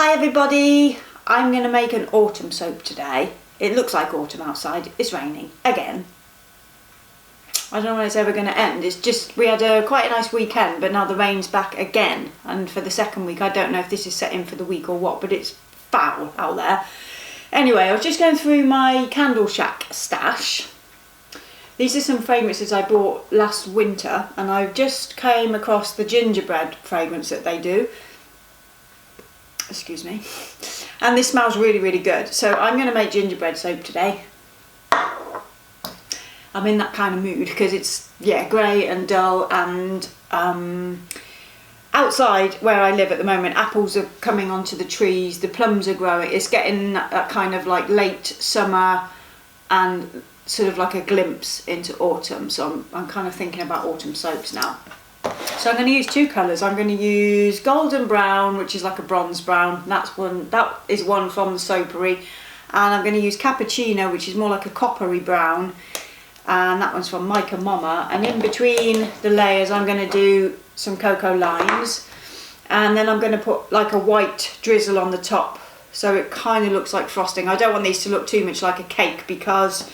Hi everybody, I'm going to make an autumn soap today. It looks like autumn outside, it's raining again. I don't know when it's ever going to end. It's just, we had quite a nice weekend, but now the rain's back again. And for the second week, I don't know if this is set in for the week or what, but it's foul out there. Anyway, I was just going through my Candle Shack stash. These are some fragrances I bought last winter, and I've just came across the gingerbread fragrance that they do. Excuse me. And this smells really, really good. So I'm going to make gingerbread soap today. I'm in that kind of mood because it's, yeah, grey and dull, and outside where I live at the moment, apples are coming onto the trees, the plums are growing. It's getting that kind of like late summer and sort of like a glimpse into autumn. So I'm kind of thinking about autumn soaps now. So I'm going to use two colours. I'm going to use golden brown, which is like a bronze brown. That is one from the soapery. And I'm going to use cappuccino, which is more like a coppery brown. And that one's from Micah Mama. And in between the layers, I'm going to do some cocoa limes. And then I'm going to put like a white drizzle on the top, so it kind of looks like frosting. I don't want these to look too much like a cake because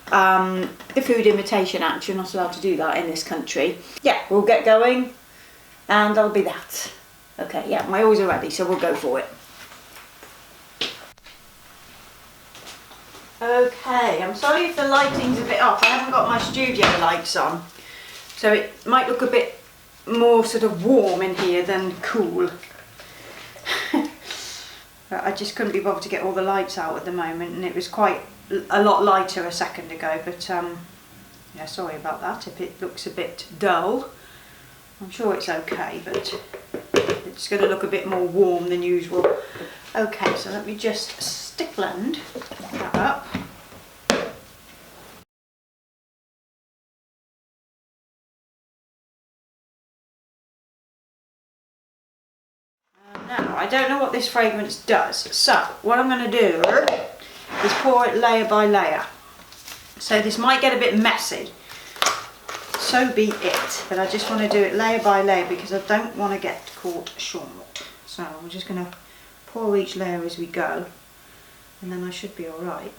the Food Imitation Act, you're not allowed to do that in this country. Yeah, we'll get going and that'll be that. Okay, yeah, my oils are ready, so we'll go for it. Okay, I'm sorry if the lighting's a bit off. I haven't got my studio lights on, so it might look a bit more sort of warm in here than cool. I just couldn't be bothered to get all the lights out at the moment, and it was quite a lot lighter a second ago, but yeah, sorry about that if it looks a bit dull. I'm sure it's okay, but it's going to look a bit more warm than usual. Okay, so let me just stick blend that up. Now, I don't know what this fragrance does, so what I'm going to do is pour it layer by layer. So this might get a bit messy, so be it, but I just want to do it layer by layer because I don't want to get caught short. So I'm just going to pour each layer as we go, and then I should be alright.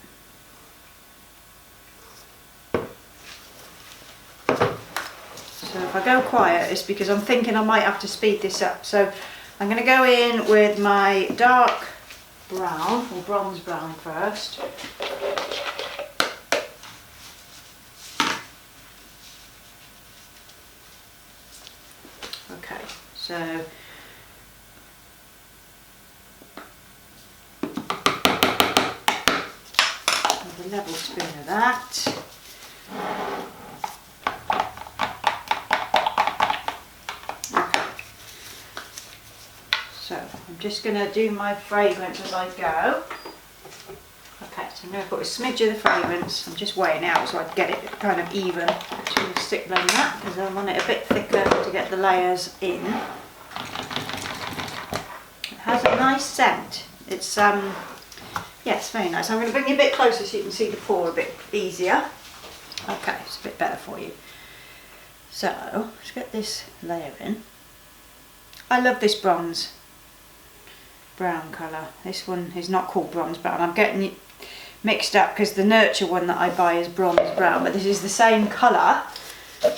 So if I go quiet, it's because I'm thinking I might have to speed this up. So I'm going to go in with my dark brown, or bronze brown first. Okay, so with a level spoon of that. So I'm just going to do my fragrance as I go. Okay, so I'm going to put a smidge of the fragrance. I'm just weighing it out so I get it kind of even. Actually, stick blend that because I want it a bit thicker to get the layers in. It has a nice scent. It's yeah, it's very nice. I'm going to bring you a bit closer so you can see the pour a bit easier. Okay, it's a bit better for you. So let's get this layer in. I love this bronze brown colour. This one is not called bronze brown. I'm getting it mixed up because the Nurture one that I buy is bronze brown, but this is the same colour,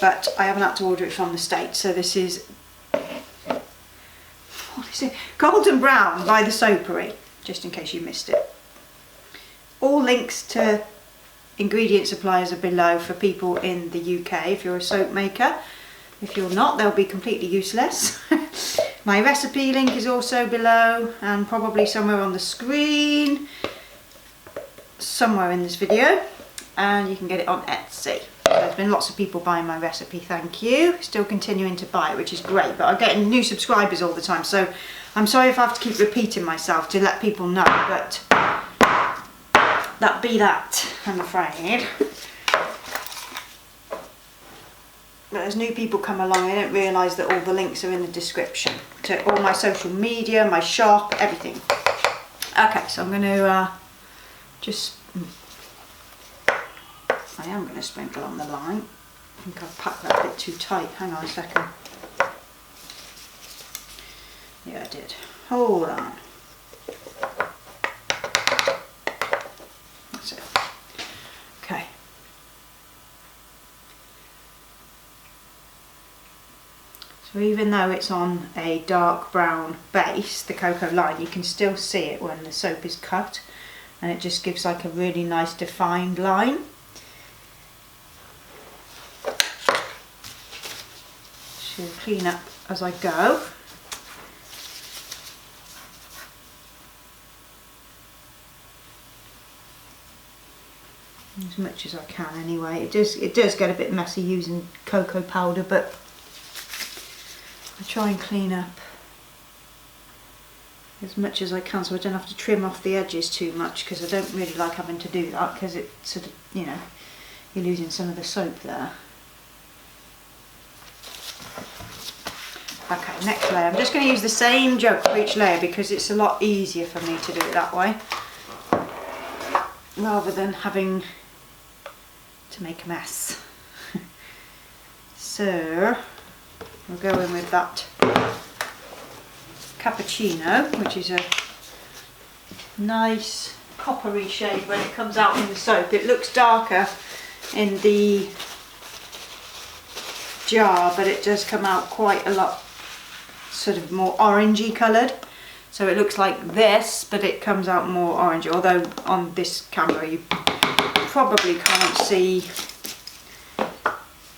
but I haven't had to order it from the States. So this is, what is it? Golden Brown by the Soapery, just in case you missed it. All links to ingredient suppliers are below for people in the UK if you're a soap maker. If you're not, they'll be completely useless. My recipe link is also below and probably somewhere on the screen, somewhere in this video, and you can get it on Etsy. There's been lots of people buying my recipe, thank you. Still continuing to buy it, which is great, but I'm getting new subscribers all the time, so I'm sorry if I have to keep repeating myself to let people know, but that be that, I'm afraid. But as new people come along, I don't realise that all the links are in the description to all my social media, my shop, everything. Okay, so I'm going to I am going to sprinkle on the lime. I think I've packed that a bit too tight. Hang on a second. Yeah, I did. Hold on. So even though it's on a dark brown base, the cocoa line, you can still see it when the soap is cut, and it just gives like a really nice defined line. So clean up as I go. As much as I can anyway. It does get a bit messy using cocoa powder, but I try and clean up as much as I can so I don't have to trim off the edges too much, because I don't really like having to do that, because it sort of, you know, you're losing some of the soap there. Okay, next layer. I'm just going to use the same jug for each layer because it's a lot easier for me to do it that way, rather than having to make a mess. So we'll go in with that cappuccino, which is a nice coppery shade when it comes out in the soap. It looks darker in the jar, but it does come out quite a lot sort of more orangey coloured. So it looks like this, but it comes out more orange, although on this camera you probably can't see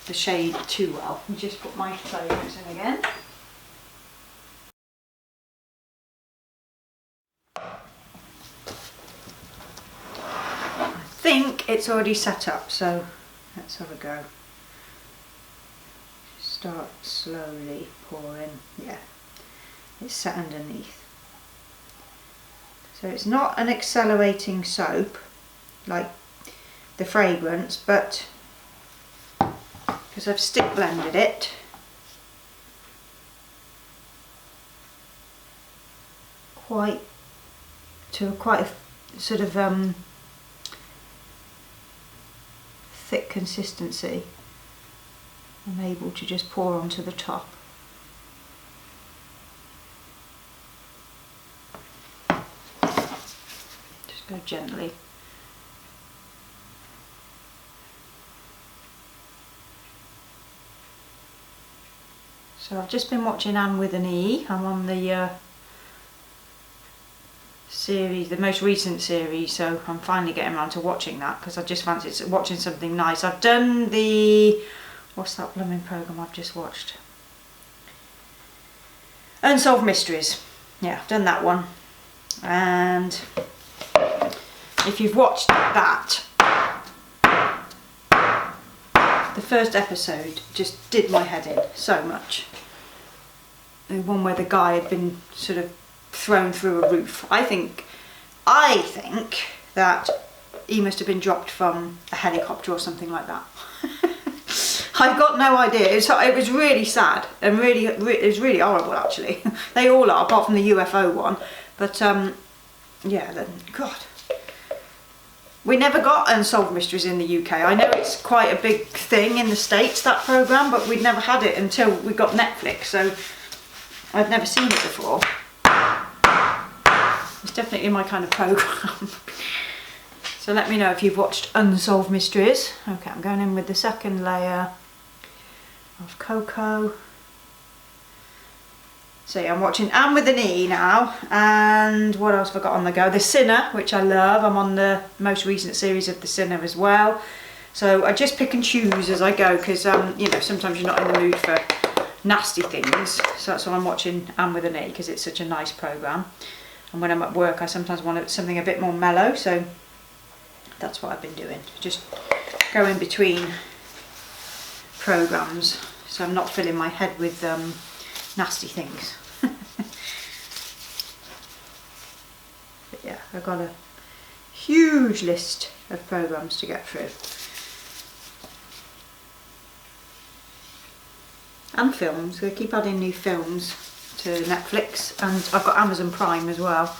the shade too well. Let me just put my flavours in again. I think it's already set up, so let's have a go. Start slowly pouring. Yeah, it's set underneath. So it's not an accelerating soap like the fragrance, but because I've stick blended it, quite a sort of thick consistency, I'm able to just pour onto the top. Just go gently. So I've just been watching Anne with an E. I'm on the series, the most recent series, so I'm finally getting around to watching that because I just fancy watching something nice. I've done the, what's that blooming programme I've just watched? Unsolved Mysteries. Yeah, I've done that one. And if you've watched that, the first episode just did my head in so much. The one where the guy had been sort of thrown through a roof. I think that he must have been dropped from a helicopter or something like that. I've got no idea. It was really sad and it was really horrible actually. They all are, apart from the UFO one. But yeah, then God. We never got Unsolved Mysteries in the UK. I know it's quite a big thing in the States, that programme, but we'd never had it until we got Netflix, so I'd never seen it before. It's definitely my kind of programme. So let me know if you've watched Unsolved Mysteries. Okay, I'm going in with the second layer of cocoa. So yeah, I'm watching Anne with an E now, and what else have I got on the go? The Sinner, which I love. I'm on the most recent series of The Sinner as well. So I just pick and choose as I go, because you know, sometimes you're not in the mood for nasty things. So that's why I'm watching Anne with an E, because it's such a nice programme. And when I'm at work, I sometimes want something a bit more mellow, so that's what I've been doing. Just go in between programmes, so I'm not filling my head with nasty things. But yeah, I've got a huge list of programmes to get through. And films. They keep adding new films to Netflix, and I've got Amazon Prime as well.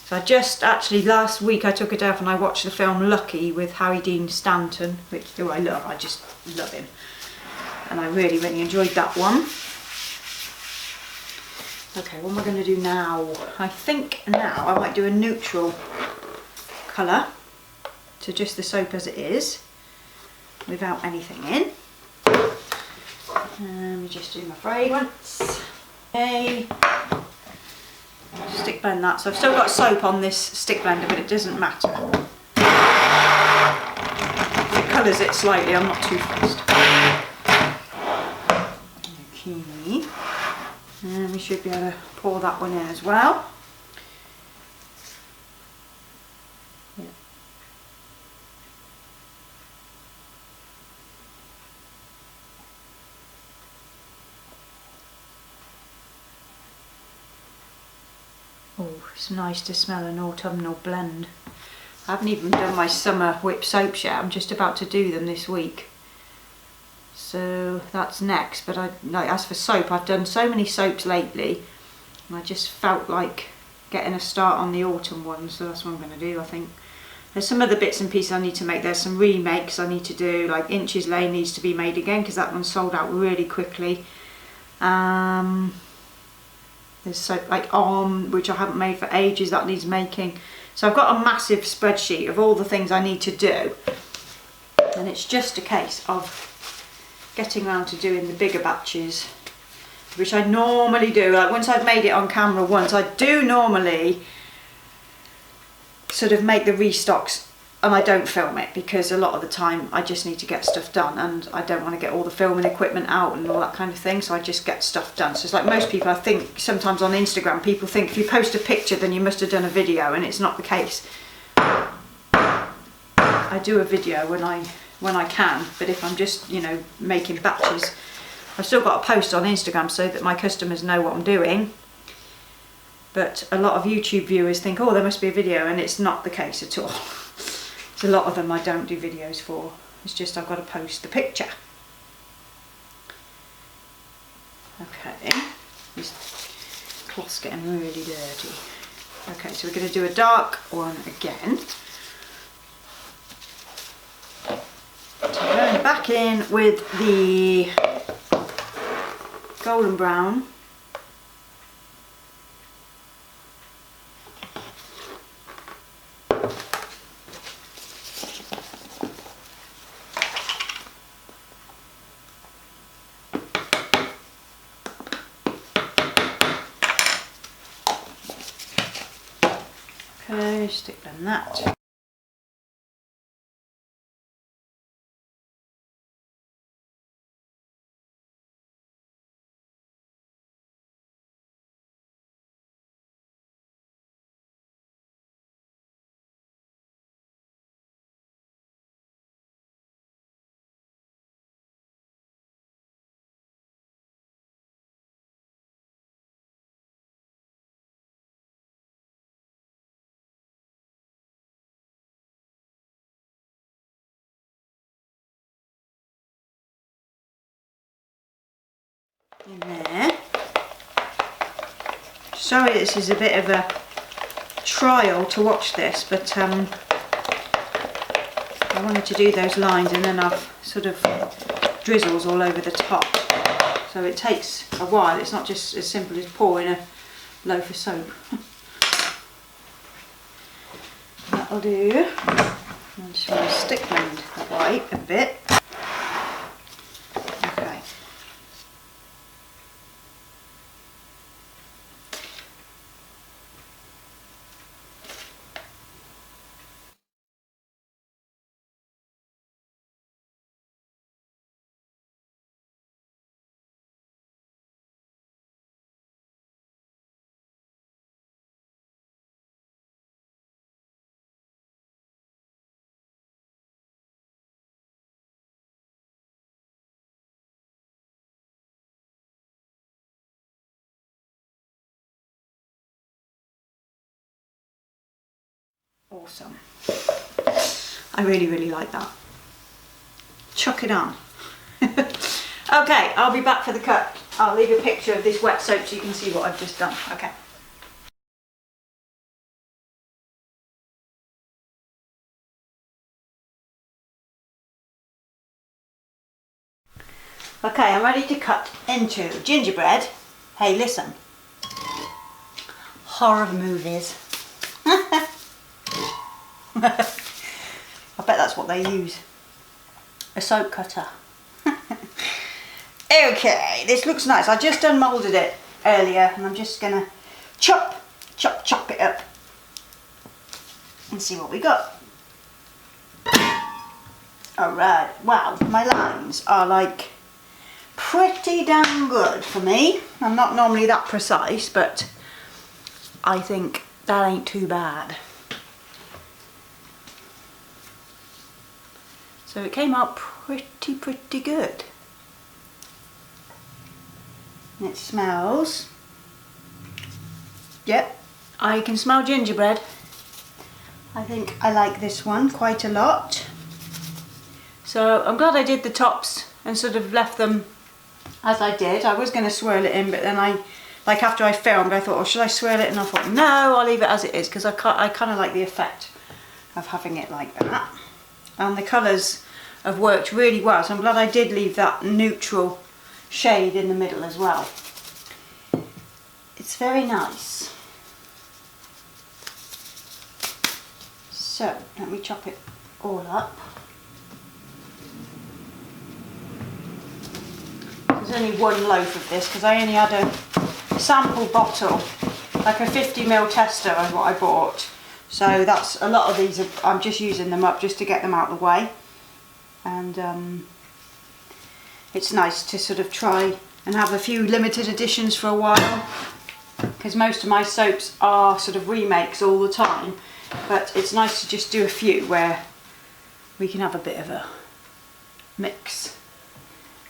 So I just actually last week I took a day off and I watched the film Lucky with Harry Dean Stanton, who I love. I just love him, and I really enjoyed that one. Okay, what am I going to do now? I think now I might do a neutral colour to just the soap as it is, without anything in. Let me just do my fragrance. Okay. Stick blend that. So I've still got soap on this stick blender, but it doesn't matter. If it colours it slightly, I'm not too fussed. Okay. And we should be able to pour that one in as well. Yeah. Oh, it's nice to smell an autumnal blend. I haven't even done my summer whip soaps yet. I'm just about to do them this week. So that's next. But as for soap, I've done so many soaps lately, and I just felt like getting a start on the autumn ones. So that's what I'm going to do, I think. There's some other bits and pieces I need to make. There's some remakes I need to do. Like Inches Lane needs to be made again because that one sold out really quickly. There's soap like which I haven't made for ages, that needs making. So I've got a massive spreadsheet of all the things I need to do, and it's just a case of getting around to doing the bigger batches, which I normally do. Like once I've made it on camera once, I do normally sort of make the restocks, and I don't film it because a lot of the time I just need to get stuff done, and I don't want to get all the filming equipment out and all that kind of thing, so I just get stuff done. So it's like most people, I think sometimes on Instagram people think if you post a picture then you must have done a video, and it's not the case. I do a video when I can, but if I'm just, you know, making batches, I've still got to post on Instagram so that my customers know what I'm doing. But a lot of YouTube viewers think, oh, there must be a video, and it's not the case at all. So a lot of them I don't do videos for. It's just I've got to post the picture. Okay, this cloth's getting really dirty. Okay, so we're going to do a dark one again. So going back in with the golden brown. Okay, stick in that. In there. Sorry, this is a bit of a trial to watch this, but I wanted to do those lines, and then I've sort of drizzles all over the top, so it takes a while. It's not just as simple as pouring a loaf of soap. That'll do. I just want to stick blend the white a bit. Awesome. I really like that. Chuck it on. Okay, I'll be back for the cut. I'll leave a picture of this wet soap so you can see what I've just done. Okay. Okay, I'm ready to cut into gingerbread. Hey, listen. Horror movies. I bet that's what they use. A soap cutter. Okay, this looks nice. I just unmolded it earlier and I'm just gonna chop it up and see what we got. Alright, wow, my lines are like pretty damn good for me. I'm not normally that precise, but I think that ain't too bad. So it came out pretty good. And it smells, yep, I can smell gingerbread. I think I like this one quite a lot. So I'm glad I did the tops and sort of left them as I did. I was going to swirl it in, but then like after I filmed, I thought, oh, should I swirl it? And I thought, no, I'll leave it as it is, because I kind of like the effect of having it like that. And the colours have worked really well, so I'm glad I did leave that neutral shade in the middle as well. It's very nice. So let me chop it all up. There's only one loaf of this because I only had a sample bottle, like a 50ml tester is what I bought. So that's a lot of these, I'm just using them up just to get them out of the way. And it's nice to sort of try and have a few limited editions for a while, because most of my soaps are sort of remakes all the time, but it's nice to just do a few where we can have a bit of a mix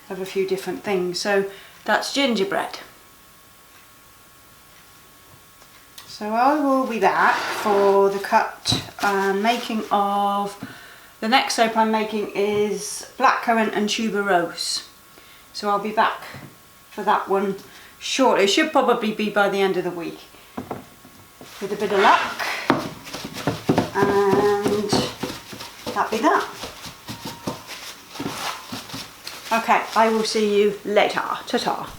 of a few different things. So that's gingerbread. So I will be back for the cut and making of, the next soap I'm making is blackcurrant and tuberose. So I'll be back for that one shortly. It should probably be by the end of the week with a bit of luck. And that'll be that. Okay, I will see you later. Ta-ta.